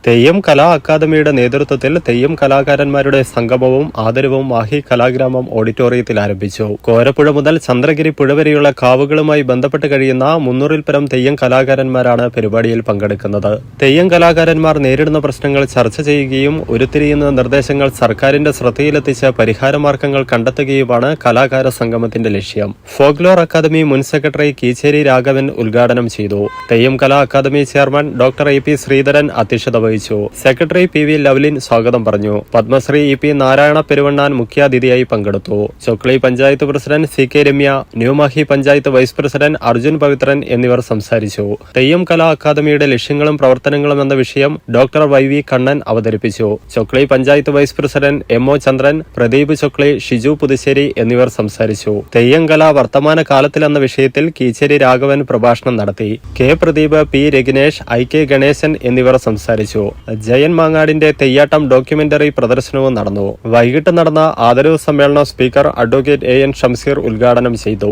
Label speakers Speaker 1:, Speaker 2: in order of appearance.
Speaker 1: തെയ്യം കലാ അക്കാദമിയുടെ നേതൃത്വത്തിൽ തെയ്യം കലാകാരന്മാരുടെ സംഗമവും ആദരവും മാഹി കലാഗ്രാമം ഓഡിറ്റോറിയത്തിൽ ആരംഭിച്ചു. കോരപ്പുഴ മുതൽ ചന്ദ്രഗിരി പുഴ വരെയുള്ള കാവുകളുമായി ബന്ധപ്പെട്ട് കഴിയുന്ന 300-ൽ പരം തെയ്യം കലാകാരന്മാരാണ് പരിപാടിയിൽ പങ്കെടുക്കുന്നത്. തെയ്യം കലാകാരന്മാർ നേരിടുന്ന പ്രശ്നങ്ങൾ ചർച്ച ചെയ്യുകയും ഉരുത്തിരിയുന്ന നിർദ്ദേശങ്ങൾ സർക്കാരിന്റെ ശ്രദ്ധയിലെത്തിച്ച് പരിഹാരമാർഗങ്ങൾ കണ്ടെത്തുകയുമാണ് കലാകാര സംഗമത്തിന്റെ ലക്ഷ്യം. ഫോക്ലോർ അക്കാദമി മുൻ സെക്രട്ടറി കീച്ചേരി രാഘവൻ ഉദ്ഘാടനം ചെയ്തു. Theyyam Kala academy chairman doctor A P Sreedharan അധ്യക്ഷത വഹിച്ചു. സെക്രട്ടറി പി വി ലവ്ലിൻ സ്വാഗതം പറഞ്ഞു. പത്മശ്രീ ഇ പി നാരായണ പെരുവണ്ണാൻ മുഖ്യാതിഥിയായി പങ്കെടുത്തു. Chokli panchayat president C K Ramya, New Mahe panchayat vice president Arjun Pavithran എന്നിവർ സംസാരിച്ചു. തെയ്യം കലാ അക്കാദമിയുടെ ലക്ഷ്യങ്ങളും പ്രവർത്തനങ്ങളും എന്ന വിഷയം ഡോക്ടർ വൈ വി കണ്ണൻ അവതരിപ്പിച്ചു. Chokli panchayat vice president M O Chandran, Pradeep Chokli, Shiju Puthussery എന്നിവർ സംസാരിച്ചു. തെയ്യം കല വർത്തമാന കാലത്തിൽ എന്ന വിഷയത്തിൽ കീച്ചേരി രാഘവൻ പ്രഭാഷണം നടത്തി. K Pradeep, P Ragunesh, I K Ganesan എന്നിവർ സംസാരിച്ചു. ജയൻ മാങ്ങാടിന്റെ തെയ്യാട്ടം ഡോക്യുമെന്ററി പ്രദർശനവും നടന്നു. വൈകിട്ട് നടന്ന ആദരവ് സമ്മേളനം speaker advocate A N Shamseer ഉദ്ഘാടനം ചെയ്തു.